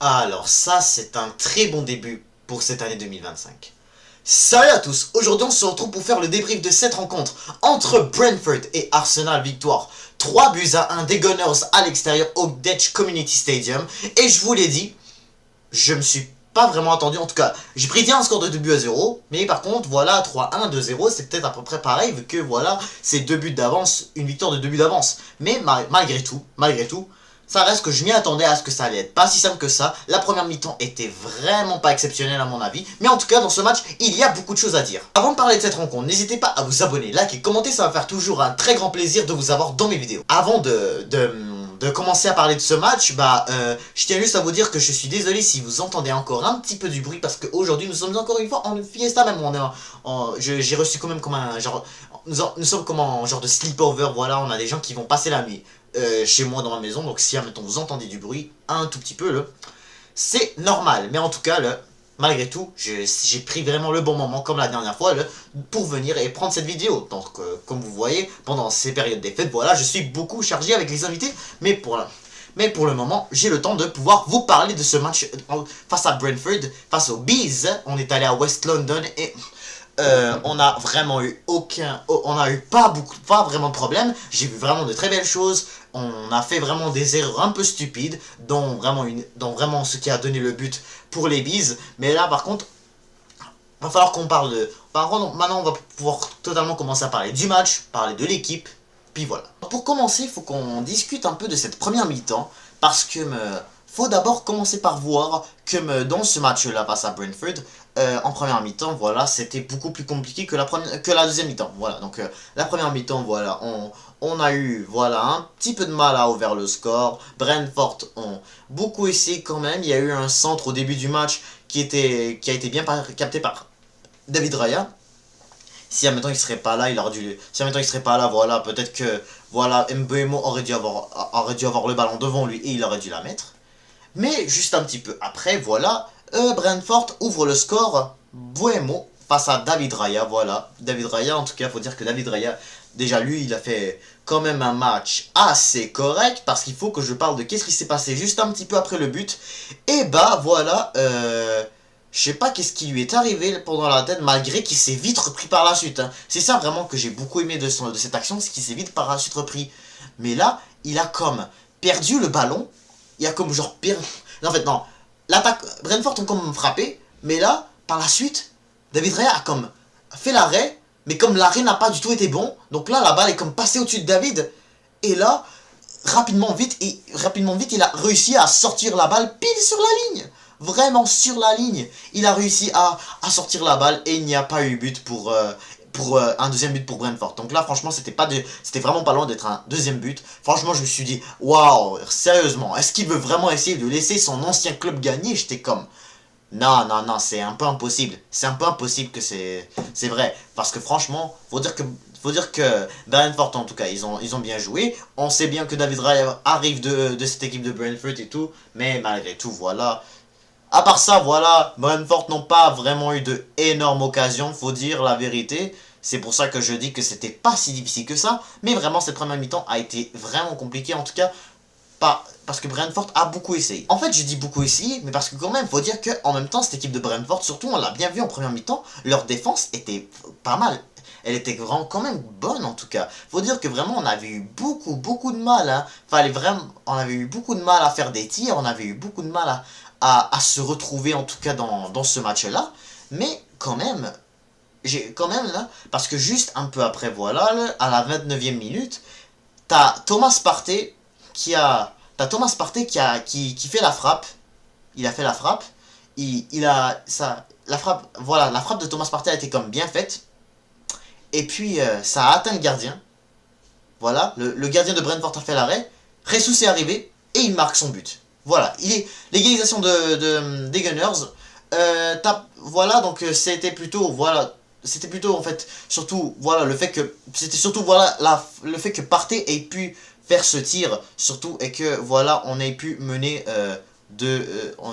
Alors ça, c'est un très bon début pour cette année 2025. Salut à tous, aujourd'hui on se retrouve pour faire le débrief de cette rencontre entre Brentford et Arsenal. Victoire 3-1 des Gunners à l'extérieur au Dutch Community Stadium. Et je vous l'ai dit, je me suis pas vraiment attendu, en tout cas j'ai prédit un score de 2-0, mais par contre voilà 3-1, 2-0 c'est peut-être à peu près pareil vu que voilà c'est 2 buts d'avance, une victoire de 2 buts d'avance. Mais malgré tout, ça reste que je m'y attendais à ce que ça allait être pas si simple que ça. La première mi-temps était vraiment pas exceptionnelle à mon avis. Mais en tout cas, dans ce match, il y a beaucoup de choses à dire. Avant de parler de cette rencontre, n'hésitez pas à vous abonner, liker, commenter, ça va faire toujours un très grand plaisir de vous avoir dans mes vidéos. Avant de commencer à parler de ce match, je tiens juste à vous dire que je suis désolé si vous entendez encore un petit peu du bruit parce qu'aujourd'hui nous sommes encore une fois en fiesta même. J'ai reçu quand même comme un genre, nous sommes comme un genre de sleepover, voilà, on a des gens qui vont passer la nuit chez moi dans ma maison, donc si admettons vous entendez du bruit un tout petit peu, c'est normal, mais en tout cas, malgré tout, j'ai pris vraiment le bon moment, comme la dernière fois, pour venir et prendre cette vidéo. Donc, comme vous voyez, pendant ces périodes des fêtes, voilà, je suis beaucoup chargé avec les invités, mais pour le moment, j'ai le temps de pouvoir vous parler de ce match face à Brentford, face aux Bees. On est allé à West London et on a vraiment eu on a eu pas vraiment de problèmes. J'ai vu vraiment de très belles choses. On a fait vraiment des erreurs un peu stupides, dont vraiment ce qui a donné le but pour les Bees. Mais là, par contre, va falloir qu'on parle de. Par contre, maintenant, on va pouvoir totalement commencer à parler du match, parler de l'équipe. Puis voilà. Pour commencer, il faut qu'on discute un peu de cette première mi-temps, parce que faut d'abord commencer par voir que dans ce match-là face à Brentford, en première mi-temps, voilà, c'était beaucoup plus compliqué que la deuxième mi-temps. Voilà, donc la première mi-temps, voilà, on a eu voilà un petit peu de mal à ouvrir le score. Brentford ont beaucoup essayé quand même. Il y a eu un centre au début du match qui a été bien capté par David Raya. Si admettons il serait pas là, si admettons il serait pas là, voilà, peut-être que voilà Mbeumo aurait dû avoir le ballon devant lui et il aurait dû la mettre. Mais juste un petit peu après, voilà, Brentford ouvre le score. Mbeumo face à David Raya, voilà. David Raya, en tout cas, faut dire que David Raya, déjà lui, il a fait quand même un match assez correct, parce qu'il faut que je parle de qu'est-ce qui s'est passé juste un petit peu après le but. Et voilà, je sais pas qu'est-ce qui lui est arrivé pendant la tête, malgré qu'il s'est vite repris par la suite. Hein. C'est ça vraiment que j'ai beaucoup aimé de cette action, c'est qu'il s'est vite par la suite repris. Mais là, il a comme perdu le ballon. Il a comme genre perdu. Non, en fait, non. L'attaque. Brentford ont comme frappé. Mais là, par la suite, David Raya a comme fait l'arrêt. Mais comme l'arrêt n'a pas du tout été bon. Donc là, la balle est comme passée au-dessus de David. Et là, rapidement vite, il a réussi à sortir la balle pile sur la ligne. Vraiment sur la ligne. Il a réussi à sortir la balle et il n'y a pas eu but pour un deuxième but pour Brentford. Donc là, franchement, c'était vraiment pas loin d'être un deuxième but. Franchement, je me suis dit, waouh, sérieusement, est-ce qu'il veut vraiment essayer de laisser son ancien club gagner? J'étais comme, non, non, non, c'est un peu impossible. C'est un peu impossible que c'est vrai. Parce que franchement, faut dire que Brentford, en tout cas, ils ont bien joué. On sait bien que David Raya arrive de cette équipe de Brentford et tout. Mais malgré tout, voilà. À part ça, voilà, Brentford n'ont pas vraiment eu de énormes occasions, faut dire la vérité. C'est pour ça que je dis que c'était pas si difficile que ça. Mais vraiment, cette première mi-temps a été vraiment compliquée. En tout cas, pas parce que Brentford a beaucoup essayé. En fait, je dis beaucoup essayé, mais parce que quand même, faut dire qu'en même temps, cette équipe de Brentford, surtout, on l'a bien vu en première mi-temps, leur défense était pas mal. Elle était vraiment quand même bonne en tout cas. Faut dire que vraiment on avait eu beaucoup de mal. Hein. On avait eu beaucoup de mal à faire des tirs, on avait eu beaucoup de mal à se retrouver en tout cas dans ce match-là. Mais quand même, là, parce que juste un peu après, voilà, là, à la 29e minute, t'as Thomas Partey qui fait la frappe. Il a fait la frappe. La frappe de Thomas Partey a été comme bien faite. Et puis ça a atteint le gardien. Voilà, le gardien de Brentford a fait l'arrêt. Jesus est arrivé et il marque son but. Voilà, l'égalisation des Gunners. Voilà, donc c'était plutôt en fait surtout voilà le fait que le fait que Partey ait pu faire ce tir surtout et que voilà on ait pu mener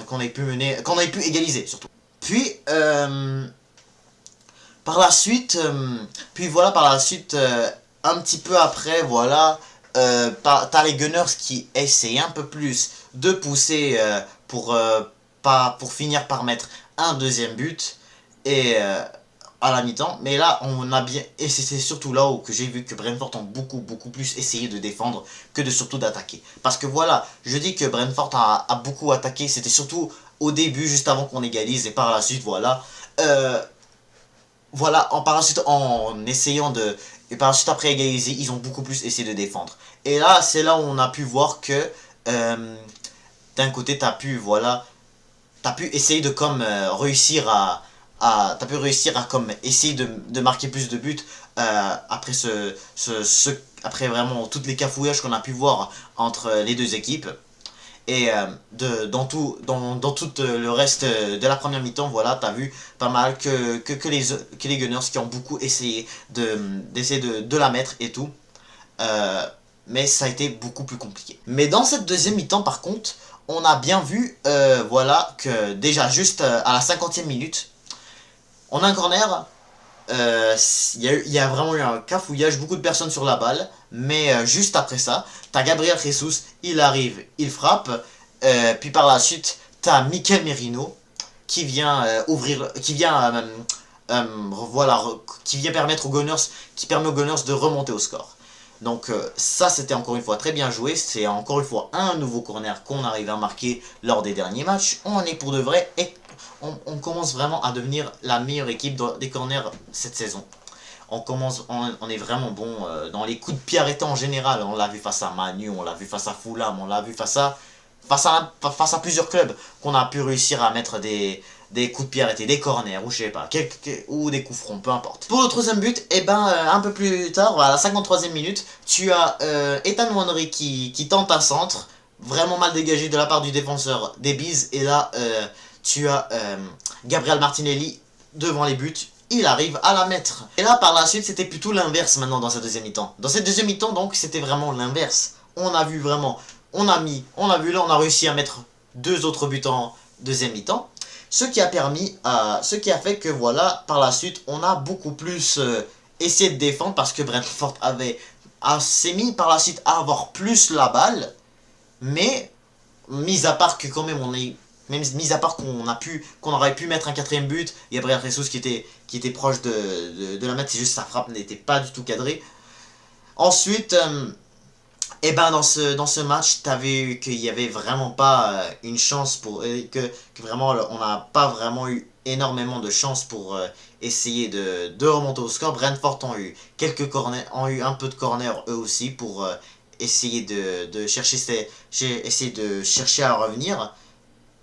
qu'on ait pu égaliser surtout. Puis par la suite, un petit peu après, voilà, t'as les Gunners qui essayent un peu plus de pousser pour, pour finir par mettre un deuxième but et à la mi-temps. Mais là, on a bien... Et c'est surtout là où que j'ai vu que Brentford ont beaucoup plus essayé de défendre que de surtout d'attaquer. Parce que voilà, je dis que Brentford a beaucoup attaqué. C'était surtout au début, juste avant qu'on égalise. Et par la suite, voilà. Par la suite, en essayant de... Et par la suite, après égaliser, ils ont beaucoup plus essayé de défendre. Et là, c'est là où on a pu voir que... d'un côté, t'as pu essayer de comme réussir t'as pu réussir à comme essayer de marquer plus de buts après après vraiment toutes les cafouillages qu'on a pu voir entre les deux équipes. Et dans tout le reste de la première mi-temps, voilà, t'as vu pas mal que les Gunners qui ont beaucoup essayé d'essayer de la mettre et tout. Mais ça a été beaucoup plus compliqué. Mais dans cette deuxième mi-temps, par contre, on a bien vu, voilà, que déjà juste à la 50e minute, on a un corner. Il y a vraiment eu un cafouillage, beaucoup de personnes sur la balle. Mais juste après ça, t'as Gabriel Jesus, il arrive, il frappe. Puis par la suite, t'as Mikel Merino qui vient voilà, qui vient permettre aux Gunners, qui permet aux Gunners de remonter au score. Donc ça, c'était encore une fois très bien joué. C'est encore une fois un nouveau corner qu'on arrive à marquer lors des derniers matchs. On est pour de vrai et on commence vraiment à devenir la meilleure équipe des corners cette saison. On est vraiment bon dans les coups de pied arrêtés en général. On l'a vu face à Manu, on l'a vu face à Fulham, on l'a vu face à plusieurs clubs qu'on a pu réussir à mettre des coups de pied arrêtés, des corners, ou je sais pas, ou des coups francs, peu importe. Pour le troisième but, et un peu plus tard, à la 53e minute, tu as Ethan Nwaneri qui tente un centre, vraiment mal dégagé de la part du défenseur des Bees, et là, tu as Gabriel Martinelli devant les buts. Il arrive à la mettre. Et là, par la suite, c'était plutôt l'inverse maintenant dans cette deuxième mi-temps. Dans cette deuxième mi-temps, donc, c'était vraiment l'inverse. On a vu vraiment, on a réussi à mettre 2 autres buts en deuxième mi-temps. Ce qui a fait que, voilà, par la suite, on a beaucoup plus essayé de défendre parce que Brentford s'est mis par la suite à avoir plus la balle. Mais, mis à part que quand même même mis à part qu'on aurait pu mettre un quatrième but, il y a Gabriel Jesus qui était proche de la mettre, c'est juste sa frappe n'était pas du tout cadrée. Ensuite, dans ce match, tu avais vu qu'il n'y avait vraiment pas une chance que vraiment on n'a pas vraiment eu énormément de chance pour essayer de remonter au score. Brentford ont eu un peu de corner eux aussi pour essayer essayer de chercher à revenir.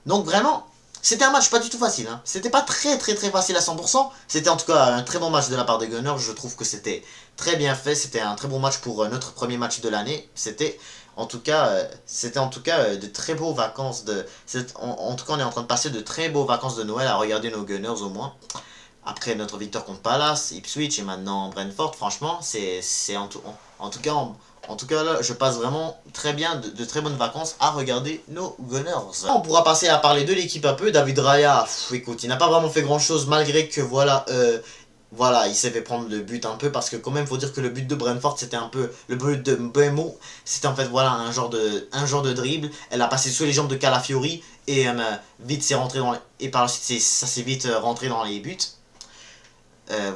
Donc vraiment, c'était un match pas du tout facile. Hein. C'était pas très facile à 100%. C'était en tout cas un très bon match de la part des Gunners. Je trouve que c'était très bien fait. C'était un très bon match pour notre premier match de l'année. C'était en tout cas, de très beaux vacances en tout cas, on est en train de passer de très beaux vacances de Noël à regarder nos Gunners au moins. Après notre victoire contre Palace, Ipswich et maintenant Brentford, franchement, c'est en tout cas, là, je passe vraiment très bien, de très bonnes vacances à regarder nos Gunners. On pourra passer à parler de l'équipe un peu. David Raya, écoute, il n'a pas vraiment fait grand chose malgré que voilà, il s'est fait prendre le but un peu parce que quand même, faut dire que le but de Brentford, c'était un peu le but de Mbeumo. C'était en fait voilà un genre de dribble. Elle a passé sous les jambes de Calafiori et vite c'est rentré et par la suite ça s'est vite rentré dans les buts.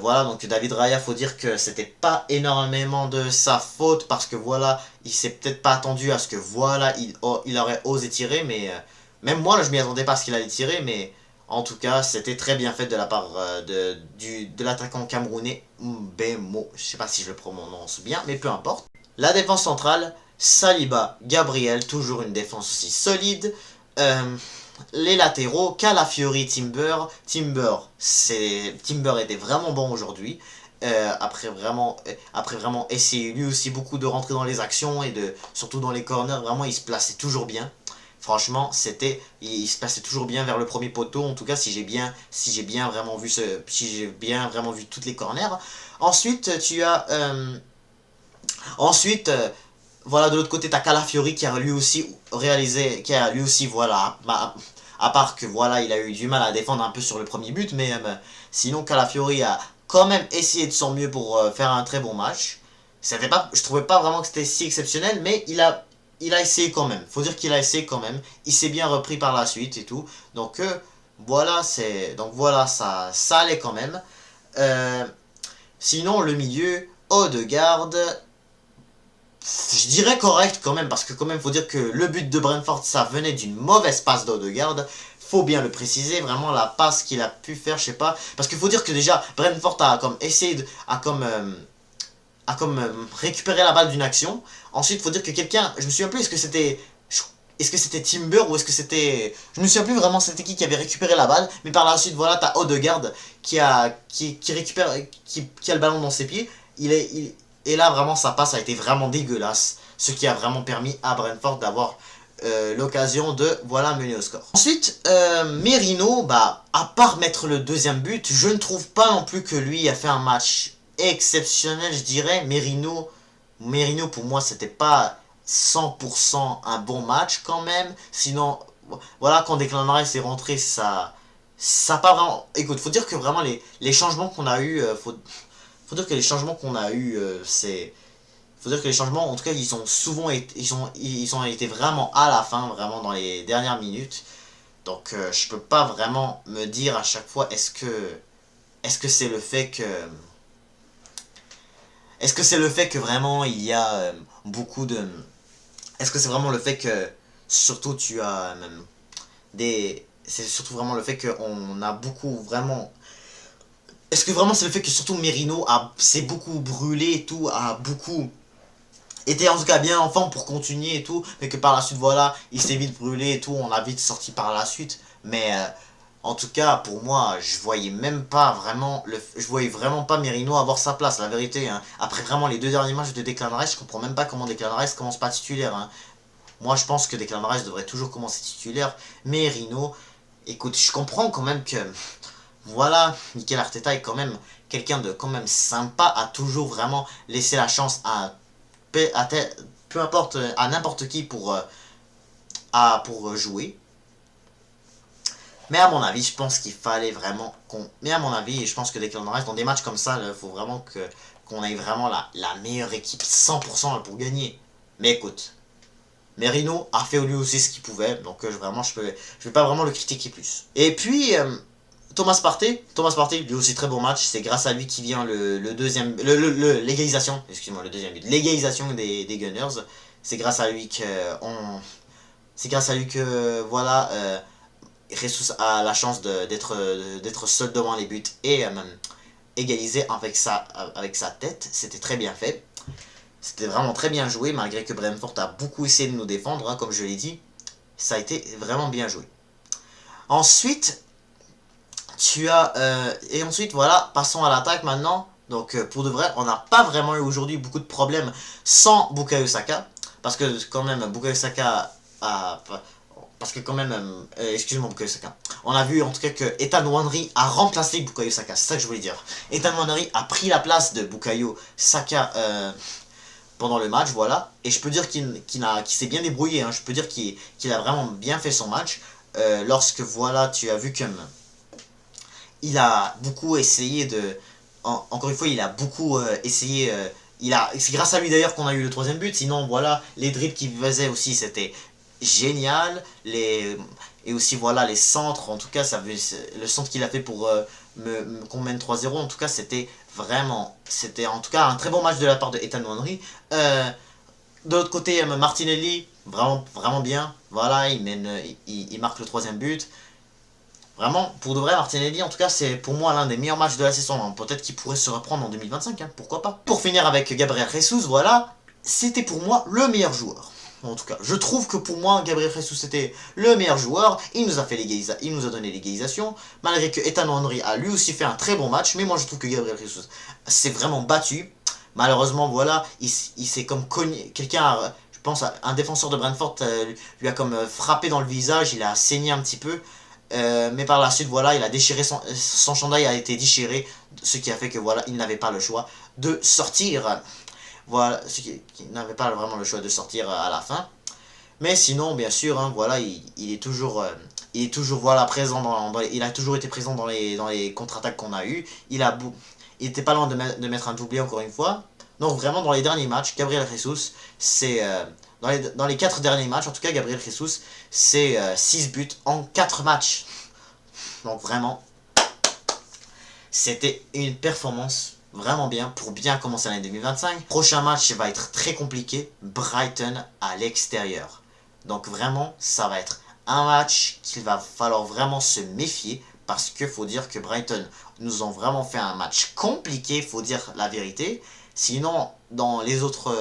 Voilà, donc David Raya, faut dire que c'était pas énormément de sa faute parce que voilà, il s'est peut-être pas attendu à ce que voilà, il aurait osé tirer, mais même moi là, je m'y attendais pas à ce qu'il allait tirer, mais en tout cas, c'était très bien fait de la part de l'attaquant camerounais Mbeumo. Je sais pas si je le prononce bien, mais peu importe. La défense centrale, Saliba, Gabriel, toujours une défense aussi solide. Les latéraux, Calafiori, Timber était vraiment bon aujourd'hui. Après vraiment essayer lui aussi beaucoup de rentrer dans les actions et surtout dans les corners, vraiment il se plaçait toujours bien. Franchement, il se plaçait toujours bien vers le premier poteau. En tout cas, si j'ai bien vraiment vu toutes les corners. Ensuite, voilà, de l'autre côté, t'as Calafiori qui a lui aussi voilà, à part que voilà, il a eu du mal à défendre un peu sur le premier but, mais sinon Calafiori a quand même essayé de son mieux pour faire un très bon match. Je trouvais pas vraiment que c'était si exceptionnel, mais il a essayé quand même. Faut dire qu'il a essayé quand même. Il s'est bien repris par la suite et tout. Donc voilà, ça allait quand même. Euh, Sinon, le milieu, Odegaard, je dirais correct quand même, parce que quand même, faut dire que le but de Brentford, ça venait d'une mauvaise passe d'Odegaard. Faut bien le préciser, vraiment la passe qu'il a pu faire, je sais pas. Parce qu'il faut dire que déjà, Brentford a comme essayé de, a comme récupéré la balle d'une action. Ensuite, faut dire que quelqu'un, je me souviens plus, est-ce que c'était Timber ou est-ce que c'était... Je me souviens plus vraiment c'était qui avait récupéré la balle. Mais par la suite, voilà, t'as Odegaard qui récupère, qui a le ballon dans ses pieds. Et là, vraiment, sa passe a été vraiment dégueulasse. Ce qui a vraiment permis à Brentford d'avoir l'occasion de, voilà, mener au score. Ensuite, Merino, bah, à part mettre le deuxième but, je ne trouve pas non plus que lui a fait un match exceptionnel, je dirais. Merino pour moi, c'était pas 100% un bon match quand même. Sinon, voilà, quand Declan Rice est rentré, ça pas vraiment... Écoute, faut dire que vraiment les changements qu'on a eu, faut dire que les changements qu'on a eu, faut dire que les changements, en tout cas, ils ont souvent été, ils ont été vraiment à la fin, vraiment dans les dernières minutes. Donc, je peux pas vraiment me dire à chaque fois, est-ce que c'est le fait que, est-ce que c'est le fait que vraiment il y a beaucoup de, est-ce que c'est vraiment le fait que surtout tu as c'est surtout vraiment le fait qu'on a beaucoup vraiment, est-ce que vraiment c'est le fait que surtout Merino s'est beaucoup brûlé et tout, a beaucoup était en tout cas bien en forme pour continuer et tout, mais que par la suite, voilà, il s'est vite brûlé et tout, on l'a vite sorti par la suite. Mais en tout cas, pour moi, je voyais vraiment pas Merino avoir sa place, la vérité. Hein. Après vraiment les deux derniers matchs de Declan Rice, je comprends même pas comment Declan Rice commence pas titulaire. Hein. Moi, je pense que Declan Rice devrait toujours commencer titulaire. Merino, écoute, je comprends quand même que, voilà, Mikel Arteta est quand même quelqu'un de quand même sympa, a toujours vraiment laissé la chance à peu importe, à n'importe qui pour jouer. Mais à mon avis, je pense qu'il fallait vraiment qu'on... Mais à mon avis, je pense que Declan Rice, dans des matchs comme ça, il faut vraiment qu'on ait vraiment la meilleure équipe 100% là, pour gagner. Mais écoute, Merino a fait lui aussi ce qu'il pouvait, donc vraiment, je vais pas vraiment le critiquer plus. Et puis, Thomas Partey, lui aussi très bon match, c'est grâce à lui qui vient le deuxième, l'égalisation, excuse-moi, le deuxième but, l'égalisation des Gunners, c'est grâce à lui c'est grâce à lui que, voilà, Jesus a la chance d'être seul devant les buts et égaliser avec sa tête, c'était très bien fait. C'était vraiment très bien joué, malgré que Brentford a beaucoup essayé de nous défendre, hein, comme je l'ai dit, ça a été vraiment bien joué. Ensuite, et ensuite, voilà, passons à l'attaque maintenant. Donc, pour de vrai, on n'a pas vraiment eu aujourd'hui beaucoup de problèmes sans Bukayo Saka. Parce que, quand même, Bukayo Saka a... Parce que, quand même, excuse-moi, Bukayo Saka. On a vu, en tout cas, que Ethan Nwaneri a remplacé Bukayo Saka. C'est ça que je voulais dire. Ethan Nwaneri a pris la place de Bukayo Saka pendant le match, voilà. Et je peux dire qu'il s'est bien débrouillé. Hein. Je peux dire qu'il a vraiment bien fait son match. Lorsque, voilà, tu as vu comme... Il a beaucoup essayé de... Encore une fois, il a beaucoup essayé... c'est grâce à lui d'ailleurs qu'on a eu le troisième but. Sinon, voilà, les dribbles qu'il faisait aussi, c'était génial. Et aussi, voilà, les centres. En tout cas, le centre qu'il a fait pour qu'on mène 3-0. En tout cas, c'était vraiment... C'était en tout cas un très bon match de la part de Ethan Nwaneri. De l'autre côté, Martinelli, vraiment, vraiment bien. Voilà, il marque le troisième but. Vraiment, pour de vrai, Martinelli, en tout cas, c'est pour moi l'un des meilleurs matchs de la saison. Hein. Peut-être qu'il pourrait se reprendre en 2025, hein, pourquoi pas. Pour finir avec Gabriel Jesus, voilà, c'était pour moi le meilleur joueur. En tout cas, je trouve que pour moi, Gabriel Jesus était le meilleur joueur. Il nous a donné l'égalisation. Malgré que Ethan Nwaneri a lui aussi fait un très bon match. Mais moi, je trouve que Gabriel Jesus s'est vraiment battu. Malheureusement, voilà, il s'est comme cogné. Je pense, un défenseur de Brentford lui a comme frappé dans le visage. Il a saigné un petit peu. Mais par la suite, voilà, il a déchiré son chandail a été déchiré, ce qui a fait que voilà, il n'avait pas le choix de sortir. Voilà, qu'il n'avait pas vraiment le choix de sortir à la fin. Mais sinon, bien sûr, hein, voilà, il est toujours, voilà présent il a toujours été présent dans les contre-attaques qu'on a eu. Il était pas loin de mettre un doublé encore une fois. Donc vraiment dans les derniers matchs, Gabriel Jesus, c'est dans les 4 derniers matchs, en tout cas, Gabriel Jesus, c'est 6 buts en 4 matchs. Donc vraiment, c'était une performance vraiment bien pour bien commencer l'année 2025. Prochain match va être très compliqué, Brighton à l'extérieur. Donc vraiment, ça va être un match qu'il va falloir vraiment se méfier parce qu'il faut dire que Brighton nous ont vraiment fait un match compliqué, faut dire la vérité. Sinon, dans les autres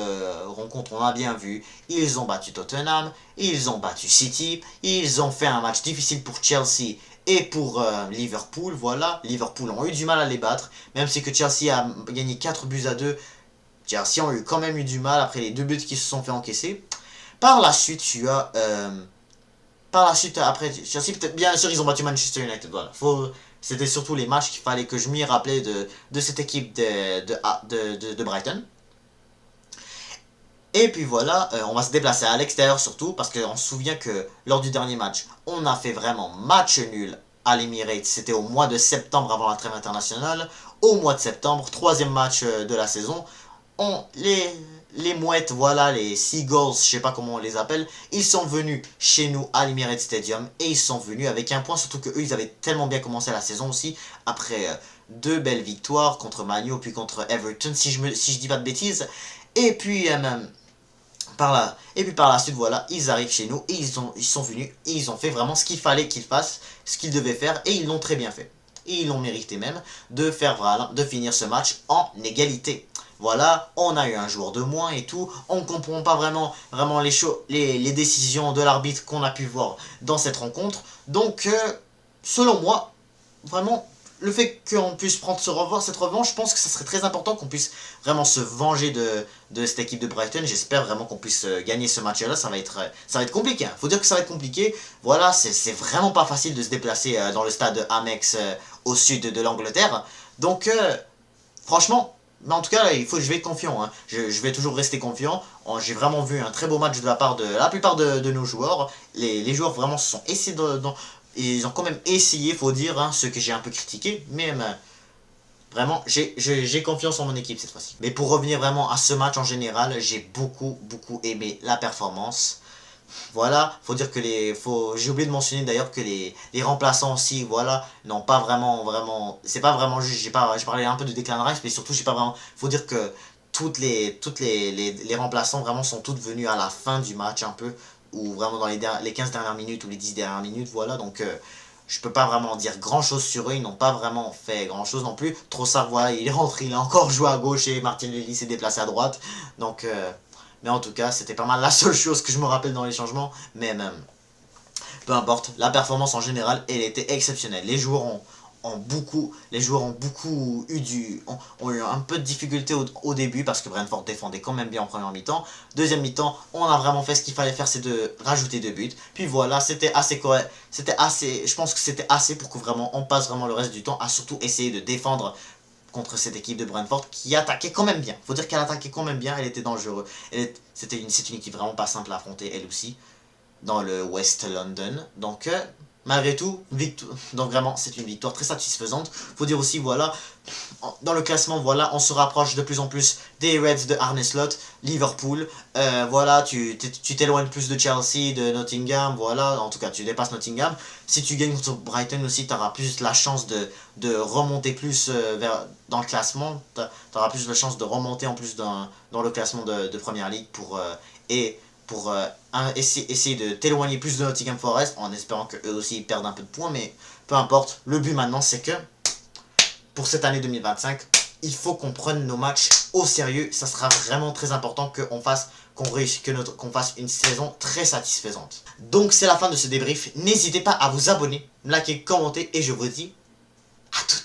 rencontres, on a bien vu, ils ont battu Tottenham, ils ont battu City, ils ont fait un match difficile pour Chelsea et pour Liverpool, voilà. Liverpool ont eu du mal à les battre, même si que Chelsea a gagné 4 buts à 2, Chelsea ont quand même eu du mal après les 2 buts qui se sont fait encaisser. Par la suite, tu as... par la suite, après Chelsea, peut-être bien sûr, ils ont battu Manchester United, voilà. C'était surtout les matchs qu'il fallait que je m'y rappelais de cette équipe de Brighton. Et puis voilà, on va se déplacer à l'extérieur surtout, parce qu'on se souvient que lors du dernier match, on a fait vraiment match nul à l'Emirates. C'était au mois de septembre avant la trêve internationale. Au mois de septembre, troisième match de la saison, les mouettes, voilà, les Seagulls, je sais pas comment on les appelle, ils sont venus chez nous à l'Emirates Stadium et ils sont venus avec un point, surtout que eux ils avaient tellement bien commencé la saison aussi, après 2 belles victoires contre Man U puis contre Everton, si je dis pas de bêtises. Et puis par la suite, voilà, ils arrivent chez nous et ils sont venus et ils ont fait vraiment ce qu'il fallait qu'ils fassent, ce qu'ils devaient faire et ils l'ont très bien fait. Et ils l'ont mérité même de finir ce match en égalité. Voilà, on a eu un joueur de moins et tout, on ne comprend pas vraiment les décisions de l'arbitre qu'on a pu voir dans cette rencontre. Donc, selon moi, vraiment, le fait qu'on puisse prendre cette revanche, je pense que ça serait très important qu'on puisse vraiment se venger de cette équipe de Brighton. J'espère vraiment qu'on puisse gagner ce match-là. Ça va être compliqué. Hein. Faut dire que ça va être compliqué. Voilà, c'est vraiment pas facile de se déplacer dans le stade Amex au sud de l'Angleterre. Donc, franchement, mais en tout cas, je vais être confiant. Hein. Je vais toujours rester confiant. J'ai vraiment vu un très beau match de la part de la plupart de nos joueurs. Les joueurs vraiment se sont essayés ils ont quand même essayé, faut dire, hein, ce que j'ai un peu critiqué, mais vraiment, j'ai confiance en mon équipe cette fois-ci. Mais pour revenir vraiment à ce match en général, j'ai beaucoup aimé la performance. Voilà, faut dire que j'ai oublié de mentionner d'ailleurs que les remplaçants aussi, voilà, n'ont pas c'est pas vraiment juste, j'ai parlé un peu de Declan Rice, mais surtout j'ai pas vraiment, faut dire que les remplaçants vraiment sont toutes venues à la fin du match un peu, ou vraiment dans les 15 dernières minutes ou les 10 dernières minutes, voilà, donc je peux pas vraiment dire grand chose sur eux, ils n'ont pas vraiment fait grand chose non plus. Trossard, voilà, il est rentré, il a encore joué à gauche et Martinelli s'est déplacé à droite, donc mais en tout cas, c'était pas mal la seule chose que je me rappelle dans les changements. Mais même, peu importe, la performance en général, elle était exceptionnelle. Les joueurs ont beaucoup ont eu un peu de difficulté au début parce que Brentford défendait quand même bien en première mi-temps. Deuxième mi-temps, on a vraiment fait ce qu'il fallait faire, c'est de rajouter 2 buts. Puis voilà, c'était assez correct. Je pense que c'était assez pour que vraiment on passe vraiment le reste du temps à surtout essayer de défendre contre cette équipe de Brentford qui attaquait quand même bien. Faut dire qu'elle attaquait quand même bien, elle était dangereuse. C'est une équipe vraiment pas simple à affronter, elle aussi, dans le West London. Donc, malgré tout, donc vraiment, c'est une victoire très satisfaisante. Faut dire aussi, voilà, dans le classement, voilà, on se rapproche de plus en plus des Reds de Arne Slot, Liverpool. Voilà, tu t'éloignes plus de Chelsea, de Nottingham, voilà, en tout cas, tu dépasses Nottingham. Si tu gagnes contre Brighton aussi, tu auras plus la chance de remonter plus dans le classement. Tu auras plus la chance de remonter en plus dans le classement de Première Ligue pour essayer de t'éloigner plus de Nottingham Forest en espérant qu'eux aussi ils perdent un peu de points, mais peu importe. Le but maintenant, c'est que pour cette année 2025, il faut qu'on prenne nos matchs au sérieux. Ça sera vraiment très important qu'on fasse une saison très satisfaisante. Donc c'est la fin de ce débrief. N'hésitez pas à vous abonner, liker, commenter et je vous dis à toutes.